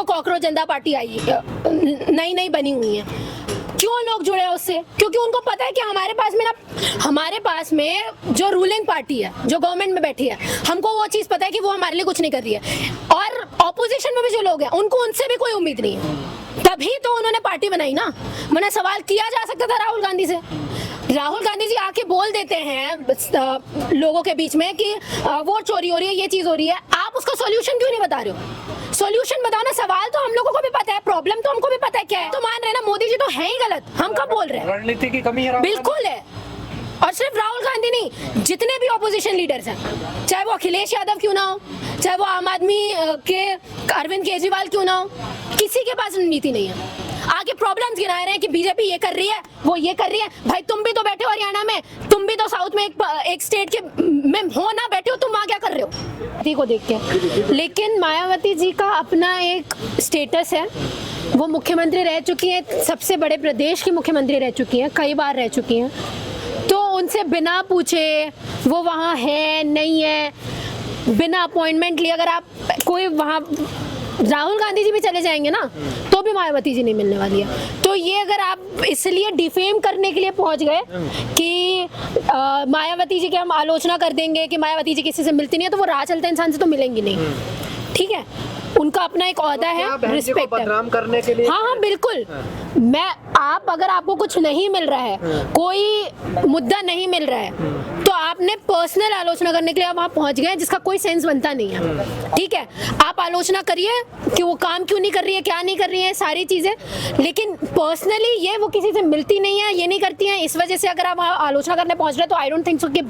वो कॉकरोच जनता पार्टी आई है, नई नई बनी हुई है। क्यों लोग जुड़े हैं उससे? क्योंकि उनको पता है कि हमारे पास में जो रूलिंग पार्टी है, जो गवर्नमेंट में बैठी है, हमको वो चीज पता है कि वो हमारे लिए कुछ नहीं कर रही है। और ऑपोजिशन में भी जो लोग हैं उनको उनसे भी कोई उम्मीद नहीं है, तभी तो उन्होंने पार्टी बनाई ना। वरना सवाल किया जा सकता था राहुल गांधी से। राहुल गांधी जी आके बोल देते हैं लोगों के बीच में कि वोट चोरी हो रही है, ये चीज हो रही है। आप उसका सॉल्यूशन क्यों नहीं बता रहे हो? सॉल्यूशन बताओ ना। सवाल तो हम लोगों को भी पता है, प्रॉब्लम तो हमको भी पता है क्या है। तो मान रहे हैं ना मोदी जी तो है ही गलत, हम कब बोल रहे हैं? रणनीति की कमी है, बिल्कुल है। और सिर्फ राहुल गांधी नहीं, जितने भी ऑपोजिशन लीडर्स हैं, चाहे वो अखिलेश यादव क्यों ना हो, चाहे वो आम आदमी के अरविंद केजरीवाल क्यों ना हो, किसी के पास रणनीति नहीं है। आगे प्रॉब्लम्स गिना रहे हैं कि बीजेपी ये कर रही है, वो ये कर रही है। भाई तुम भी तो बैठे हो हरियाणा में, तुम भी तो साउथ में एक स्टेट के में हो ना, बैठे हो, तुम वहाँ क्या कर रहे हो को देख के। लेकिन मायावती जी का अपना एक स्टेटस है, वो मुख्यमंत्री रह चुकी हैं, सबसे बड़े प्रदेश की मुख्यमंत्री रह चुकी हैं, कई बार रह चुकी हैं। तो उनसे बिना पूछे वो वहाँ है नहीं है, बिना अपॉइंटमेंट लिए अगर आप कोई वहाँ, राहुल गांधी जी भी चले जाएंगे ना तो भी मायावती जी नहीं मिलने वाली है। तो ये अगर आप इसलिए डिफेम करने के लिए पहुंच गए कि मायावती जी की हम आलोचना कर देंगे कि मायावती जी किसी से मिलती नहीं है, तो वो राह चलते इंसान से तो मिलेंगी नहीं। ठीक है, उनका अपना एक ओहदा है, रिस्पेक्ट है। बदनाम करने के लिए, हाँ बिल्कुल। अगर आपको कुछ नहीं मिल रहा है, कोई मुद्दा नहीं मिल रहा है, तो आपने पर्सनल आलोचना करने के लिए आप वहाँ पहुंच गए, जिसका कोई सेंस बनता नहीं है। ठीक है, आप आलोचना करिए कि वो काम क्यों नहीं कर रही है, क्या नहीं कर रही है, सारी चीजें, लेकिन पर्सनली ये वो किसी से मिलती नहीं है, ये नहीं करती है, इस वजह से अगर आप वहाँ आलोचना करने पहुंच रहे हैं, तो आई डोंट थिंक सो कि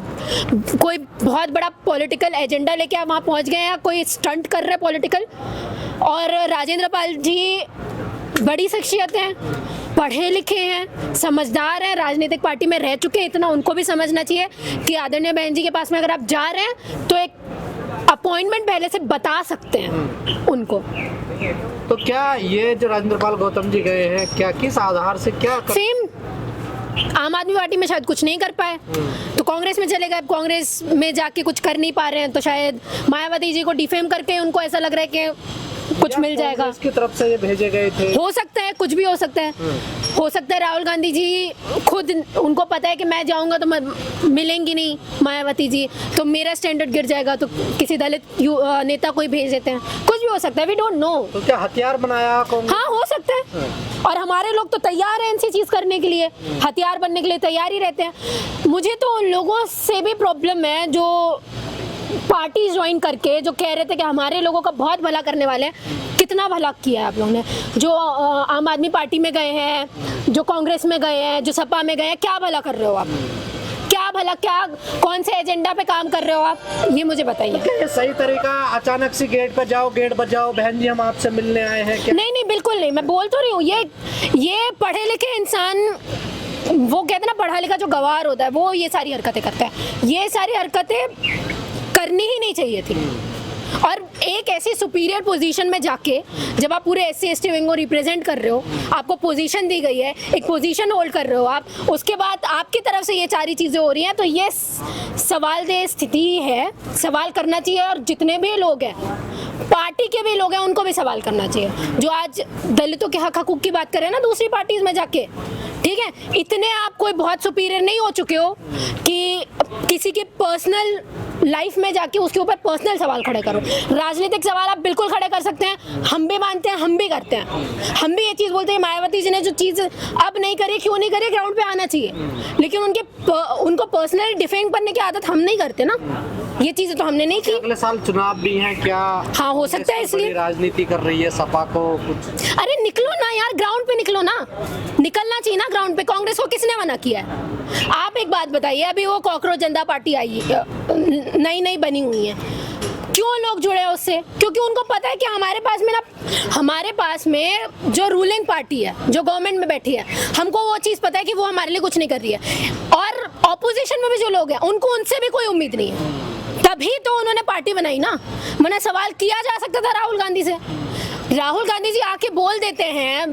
कोई बहुत बड़ा पॉलिटिकल एजेंडा लेके आप वहाँ पहुंच गए या कोई स्टंट कर रहे हैं पॉलिटिकल। और राजेंद्र पाल जी बड़ी शख्सियत हैं, पढ़े लिखे हैं, समझदार हैं, राजनीतिक पार्टी में रह चुके हैं, इतना उनको भी समझना चाहिए कि आदरणीय बहन जी के पास में अगर आप जा रहे हैं तो एक अपॉइंटमेंट पहले से बता सकते हैं उनको। तो क्या ये जो राजेंद्र पाल गौतम जी गए हैं, क्या किस आधार से, क्या फेम? आम आदमी पार्टी में शायद कुछ नहीं कर पाए तो कांग्रेस में चले गए। कांग्रेस में जाके कुछ कर नहीं पा रहे हैं तो शायद मायावती जी को डिफेम करके उनको ऐसा लग रहा है कि कुछ मिल जाएगा। इसकी तरफ से ये भेजे गए थे, हो सकता है, कुछ भी हो सकता है। हो सकता है राहुल गांधी जी खुद, उनको पता है कि मैं जाऊंगा तो मिलेंगी नहीं मायावती जी, तो मेरा स्टैंडर्ड गिर जाएगा, तो किसी दलित नेता को ही भेज देते हैं। कुछ भी हो सकता है, वी डोंट नो। तो क्या हथियार बनाया कांग्रेस? हाँ, हो सकता है। और हमारे लोग तो तैयार हैं ऐसी चीज करने के लिए, हथियार बनने के लिए तैयार ही रहते हैं। मुझे तो उन लोगों से भी प्रॉब्लम है जो पार्टी ज्वाइन करके जो कह रहे थे कि हमारे लोगों का बहुत भला करने वाले हैं। कितना भला किया है आप लोगों ने? जो आम आदमी पार्टी में गए हैं, जो कांग्रेस में गए हैं, जो सपा में गए हैं, क्या भला कर रहे हो आप? क्या भला, क्या कौन से एजेंडा पे काम कर रहे हो आप, ये मुझे बताइए। ये सही तरीका अचानक से गेट पर जाओ, गेट बजाओ, बहन जी हम आपसे मिलने आए हैं क्या? नहीं, बिल्कुल नहीं। मैं बोल तो रही हूँ, ये पढ़े लिखे इंसान, वो कहते हैं ना पढ़ा लिखा जो गवार होता है, वो ये सारी हरकतें करता है। ये सारी हरकतें करनी ही नहीं चाहिए थी। और एक ऐसी सुपीरियर पोजीशन में जाके, जब आप पूरे SC ST विंग को रिप्रेजेंट कर रहे हो, आपको पोजीशन दी गई है, एक पोजीशन होल्ड कर रहे हो आप, उसके बाद आपकी तरफ से ये सारी चीज़ें हो रही हैं, तो ये सवालदेह स्थिति है, सवाल करना चाहिए। और जितने भी लोग हैं, पार्टी के भी लोग हैं, उनको भी सवाल करना चाहिए, जो आज दलितों के हक हकूक की बात कर रहे हैं ना दूसरी पार्टीज में जाके। ठीक है, इतने आप कोई बहुत सुपीरियर नहीं हो चुके हो कि किसी की पर्सनल लाइफ में जाके उसके ऊपर पर्सनल सवाल खड़े करो। राजनीतिक सवाल आप बिल्कुल खड़े कर सकते हैं, हम भी मानते हैं, हम भी करते हैं। हम भी ये चीज़ बोलते हैं मायावती जी ने जो चीज़ अब नहीं करी, क्यों नहीं करी, ग्राउंड पे आना चाहिए, लेकिन उनको पर्सनली डिफेंड करने की आदत हम नहीं करते ना, ये चीज़ें तो हमने नहीं की। अगले साल चुनाव भी हैं क्या? हाँ, हो सकता है, इसलिए राजनीति कर रही है सपा को कुछ। अरे निकलो ना यार, ग्राउंड पे निकलो ना, निकलना चाहिए ना ग्राउंड पे। कांग्रेस को किसने मना किया है? आप एक बात बताइए, अभी वो कॉकरोच जनता पार्टी आई है, नई नई बनी हुई है, क्यों लोग जुड़े हैं उससे? क्योंकि उनको पता है कि हमारे पास में जो रूलिंग पार्टी है, जो गवर्नमेंट में बैठी है, हमको वो चीज़ पता है कि वो हमारे लिए कुछ नहीं कर रही है। और ऑपोजिशन में भी जो लोग हैं उनको उनसे भी कोई उम्मीद नहीं है, तभी तो उन्होंने पार्टी बनाई ना। वरना सवाल किया जा सकता था राहुल गांधी से। राहुल गांधी जी आके बोल देते हैं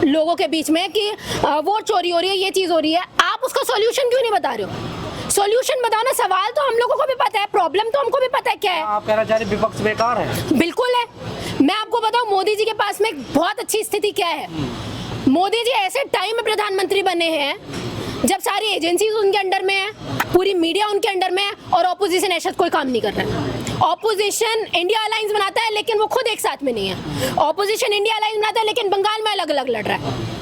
लोगों के बीच में कि वोट चोरी हो रही है, ये चीज़ हो रही है। आप उसका सॉल्यूशन क्यों नहीं बता रहे हो? सॉल्यूशन बताओ ना। सवाल तो हम लोगों को भी पता है, प्रॉब्लम तो हमको भी पता है क्या है। आप कह रहे हैं विपक्ष बेकार है? बिल्कुल है। मैं आपको बताऊं मोदी जी के पास में एक बहुत अच्छी स्थिति क्या है। मोदी जी ऐसे टाइम में प्रधानमंत्री बने हैं जब सारी एजेंसीज उनके अंडर में है, पूरी मीडिया उनके अंडर में है और ऑपोजिशन ऐसा कोई काम नहीं कर रहा है। ऑपोजिशन इंडिया अलायंस बनाता है लेकिन वो खुद एक साथ में नहीं है। ऑपोजिशन इंडिया अलायंस बनाता है लेकिन बंगाल में अलग अलग लड़ रहा है।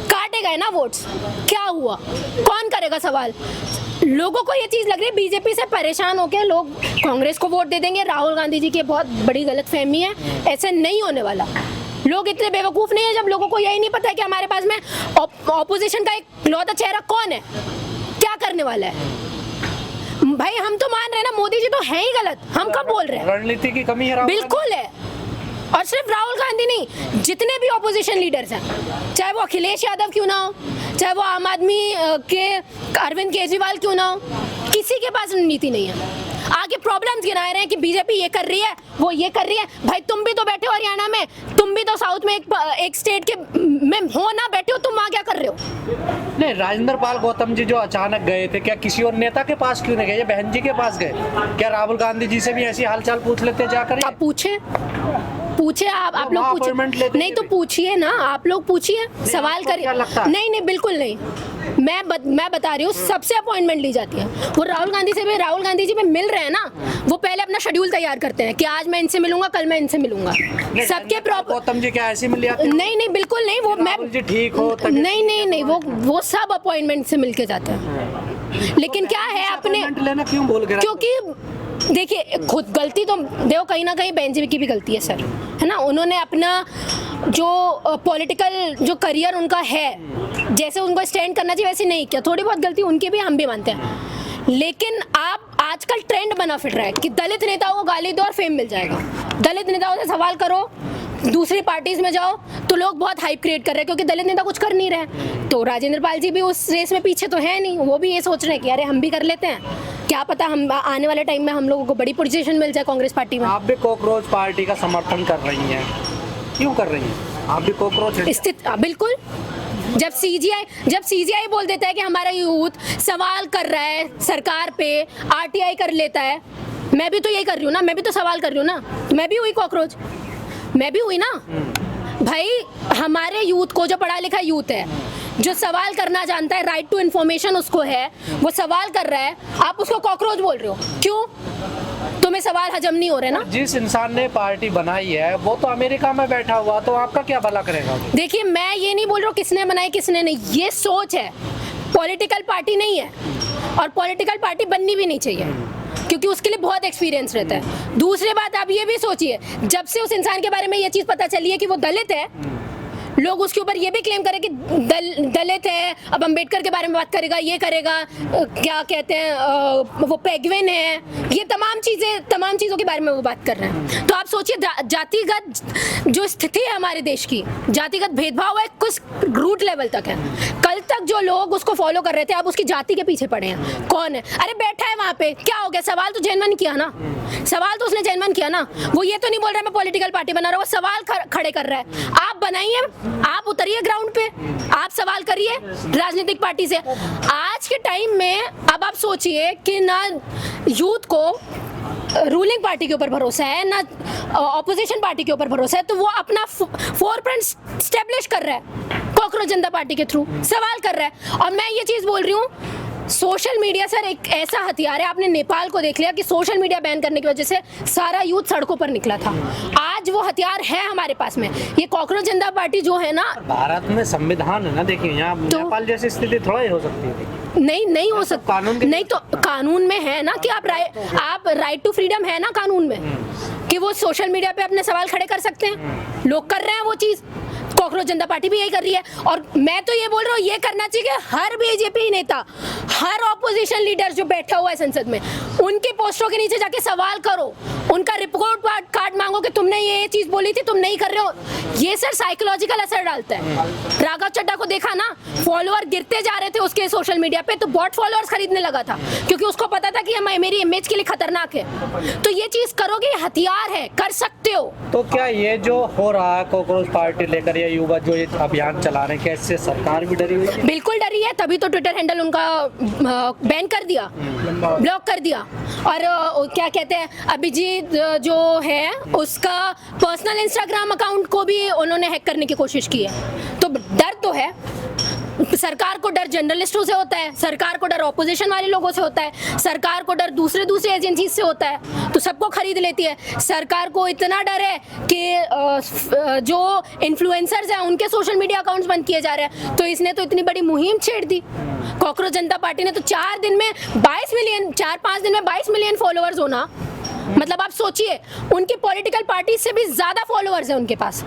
काटे गए ना वोट्स, क्या हुआ, कौन करेगा सवाल। लोगों को ये चीज़ लग रही है बीजेपी से परेशान होकर लोग कांग्रेस को वोट दे देंगे। राहुल गांधी जी की बहुत बड़ी गलतफहमी है, ऐसे नहीं होने वाला। लोग इतने बेवकूफ़ नहीं है जब लोगों को यही नहीं पता है कि हमारे पास में ऑपोजिशन का एक लौता चेहरा कौन है, क्या करने वाला है। भाई हम तो मान रहे हैं ना मोदी जी तो हैं ही गलत, हम कब बोल रहे हैं। रणनीति की कमी है, बिल्कुल है। और सिर्फ राहुल गांधी नहीं, जितने भी ऑपोजिशन लीडर्स हैं, चाहे वो अखिलेश यादव क्यों ना हो, चाहे वो आम आदमी के अरविंद केजरीवाल क्यों ना हो, किसी के पास रणनीति नहीं है। आगे प्रॉब्लम्स गिना रहे हैं कि बीजेपी ये कर रही है, वो ये कर रही है। भाई तुम भी तो बैठे हो हरियाणा में, तुम भी तो साउथ में एक स्टेट के में हो ना, बैठे हो तुम, वहाँ क्या कर रहे हो। नहीं, राजेंद्र पाल गौतम जी जो अचानक गए थे, क्या किसी और नेता के पास क्यों नहीं गए, बहन जी के पास गए? क्या राहुल गांधी जी से भी ऐसी हालचाल पूछ लेते जाकर? आप पूछे आप लोग पूछे, नहीं तो पूछिए ना, आप लोग पूछिए, सवाल करिए। नहीं बिल्कुल नहीं, मैं बता रही हूँ, सबसे अपॉइंटमेंट ली जाती है। वो राहुल गांधी जी भी मिल रहे हैं ना, वो पहले अपना शेड्यूल तैयार करते हैं कि आज मैं इनसे मिलूंगा, कल मैं इनसे मिलूंगा। सबके प्रॉपर गौतम जी क्या ऐसे मिल जाते हैं? नहीं बिल्कुल नहीं, वो मैं ठीक हो नहीं वो सब अपॉइंटमेंट से मिल के जाते हैं। लेकिन क्या है अपने लेना क्यों भूल गए? क्योंकि देखिए खुद गलती तो देखो कहीं ना कहीं बेंच की भी गलती है सर, है ना। उन्होंने अपना जो पॉलिटिकल जो करियर उनका है, जैसे उनको स्टैंड करना चाहिए वैसे नहीं किया। थोड़ी बहुत गलती उनकी भी, हम भी मानते हैं। लेकिन आप आजकल ट्रेंड बना फिर रहा है कि दलित नेताओं को गाली दो और फेम मिल जाएगा। दलित नेताओं से सवाल करो, दूसरी पार्टीज में जाओ तो लोग बहुत हाइप क्रिएट कर रहे हैं क्योंकि दलित नेता कुछ कर नहीं रहे। तो राजेंद्र पाल जी भी उस रेस में पीछे तो है नहीं, वो भी ये सोच रहे हैं कि अरे हम भी कर लेते हैं, क्या पता हम आने वाले टाइम में हम लोगों को बड़ी पोजीशन मिल जाए कांग्रेस पार्टी में। आप भी कॉकरोच पार्टी का समर्थन कर रही हैं, क्यों कर रही हैं? आप भी कॉकरोच स्थिति बिल्कुल। जब सीजीआई बोल देता है कि हमारा यूथ सवाल कर रहा है सरकार पे, आरटीआई कर लेता है, मैं भी तो यही कर रही हूँ ना, मैं भी तो सवाल कर रही हूँ ना, मैं भी हुई कॉकरोच, मैं भी हुई ना। भाई हमारे यूथ को, जो पढ़ा लिखा यूथ है, जो सवाल करना जानता है, राइट टू इन्फॉर्मेशन उसको है, वो सवाल कर रहा है, आप उसको कॉकरोच बोल रहे हो, क्यों? तुम्हें सवाल हजम नहीं हो रहे ना। जिस इंसान ने पार्टी बनाई है वो तो अमेरिका में बैठा हुआ, तो आपका क्या भला करेगा? देखिए मैं ये नहीं बोल रहा हूँ किसने बनाई किसने नहीं, ये सोच है, पॉलिटिकल पार्टी नहीं है और पॉलिटिकल पार्टी बननी भी नहीं चाहिए क्योंकि उसके लिए बहुत एक्सपीरियंस रहता है। दूसरी बात आप ये भी सोचिए, जब से उस इंसान के बारे में ये चीज़ पता चली है कि वो दलित है, लोग उसके ऊपर ये भी क्लेम करें कि दलित है, अब अंबेडकर के बारे में बात करेगा, ये करेगा, क्या कहते हैं वो पेगविन है, ये तमाम चीज़ों के बारे में वो बात कर रहे हैं। तो आप सोचिए जातिगत जो स्थिति है हमारे देश की, जातिगत भेदभाव है कुछ रूट लेवल तक है। कल तक जो लोग उसको फॉलो कर रहे थे अब उसकी जाति के पीछे पड़े हैं। कौन है? अरे बैठा है वहाँ पे, क्या हो गया? सवाल तो जेन्युइन किया ना, सवाल तो उसने जेन्युइन किया ना। वो ये तो नहीं बोल रहा मैं पॉलिटिकल पार्टी बना रहा हूँ, वो सवाल खड़े कर रहा है। आप बनाइए, आप उतरिए ग्राउंड पे, आप सवाल करिए राजनीतिक पार्टी से। आज के टाइम में अब आप सोचिए कि ना यूथ को रूलिंग पार्टी के ऊपर भरोसा है ना ऑपोजिशन पार्टी के ऊपर भरोसा है, तो वो अपना फोरफ्रंट स्टेब्लिश कर रहा है कॉकरोच जनता पार्टी के थ्रू, सवाल कर रहा है। और मैं ये चीज़ बोल रही हूँ, सोशल मीडिया सर एक ऐसा हथियार है। आपने नेपाल को देख लिया कि सोशल मीडिया बैन करने की वजह से सारा यूथ सड़कों पर निकला था। आज वो हथियार है हमारे पास में। ये कॉकरोच जनता पार्टी जो है ना, भारत में संविधान है ना, देखिए यहाँ तो, नेपाल जैसी स्थिति थोड़ा ही हो सकती है। नहीं हो सकता, कानून नहीं तो कानून में है ना कि आप राइट टू फ्रीडम है ना कानून में, कि वो सोशल मीडिया पे अपने सवाल खड़े कर सकते हैं। लोग कर रहे हैं वो चीज़, कॉकरोच जनता पार्टी भी यही कर रही है। और मैं तो ये बोल रहा हूँ, ये करना चाहिए कि हर बीजेपी नेता, हर ऑपोजिशन लीडर जो बैठा हुआ है संसद में, उनके पोस्टरों के नीचे जाके सवाल करो, उनका रिपोर्ट कार्ड मांगो कि तुमने ये चीज़ बोली थी, तुम नहीं कर रहे हो। ये सर साइकोलॉजिकल असर डालता है। राघव चड्ढा को देखा ना, फॉलोअर गिरते जा रहे थे उसके सोशल मीडिया पे, तो बॉट फॉलोअर्स खरीदने लगा था क्योंकि उसको पता था कि मेरी इमेज के लिए खतरनाक है। तो ये चीज़ करोगे, हथियार अधिकार है, कर सकते हो। तो क्या ये जो हो रहा है कॉकरोच पार्टी लेकर ये युवा जो ये अभियान चला रहे हैं, क्या इससे सरकार भी डरी हुई है? बिल्कुल डरी है, तभी तो ट्विटर हैंडल उनका बैन कर दिया, ब्लॉक कर दिया। और क्या कहते हैं, अभिजीत जो है उसका पर्सनल इंस्टाग्राम अकाउंट को भी उन्होंने हैक करने की कोशिश की है। तो डर तो है, सरकार को डर जर्नलिस्टों से होता है, सरकार को डर ऑपोजिशन वाले लोगों से होता है, सरकार को डर दूसरे एजेंसी से होता है, तो सबको खरीद लेती है। सरकार को इतना डर है कि जो इन्फ्लुएंसर्स हैं उनके सोशल मीडिया अकाउंट्स बंद किए जा रहे हैं, तो इसने तो इतनी बड़ी मुहिम छेड़ दी। कॉकरोच जनता पार्टी ने तो 4 दिन में 22 मिलियन, 4-5 दिन में 22 मिलियन फॉलोअर्स होना, मतलब आप सोचिए उनकी पॉलिटिकल पार्टी से भी ज्यादा फॉलोअर्स हैं उनके पास,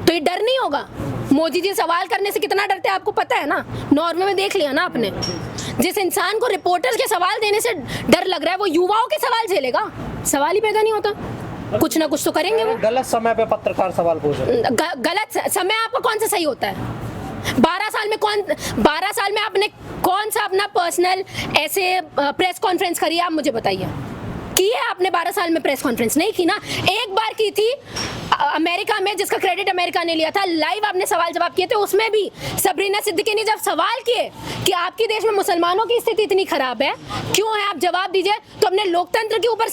तो ये डर नहीं होगा? मोदी जी सवाल करने से कितना डरते हैं आपको पता है ना, नॉर्वे में देख लिया ना आपने। जिस इंसान को रिपोर्टर्स के सवाल देने से डर लग रहा है वो युवाओं के सवाल झेलेगा? सवाल ही पैदा नहीं होता। कुछ ना कुछ तो करेंगे वो। गलत समय पे पत्रकार सवाल पूछ रहे हैं। गलत समय आपका कौन सा सही होता है? 12 साल में आपने कौन सा अपना पर्सनल ऐसे प्रेस कॉन्फ्रेंस करी है? आप मुझे बताइए, की है आपने 12 साल में प्रेस कॉन्फ्रेंस? नहीं की ना। एक बार की थी अमेरिका में, जिसका क्रेडिट अमेरिका ने लिया था, लाइव आपने सवाल जवाब किए थे, उसमें भी सबरीना सिद्दीकी ने जब सवाल किए कि आपके देश में मुसलमानों की स्थिति इतनी खराब है, क्यों है, आप जवाब दीजिए, तो अपने लोकतंत्र के ऊपर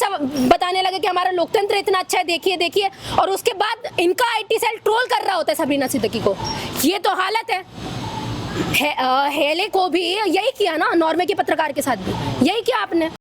बताने लगे कि हमारा लोकतंत्र इतना अच्छा है, देखिए, और उसके बाद इनका IT सेल ट्रोल कर रहा होता है सबरीना सिद्दीकी को। ये तो हालत है। हेले को भी यही किया ना, नॉर्वे के पत्रकार के साथ भी यही किया आपने।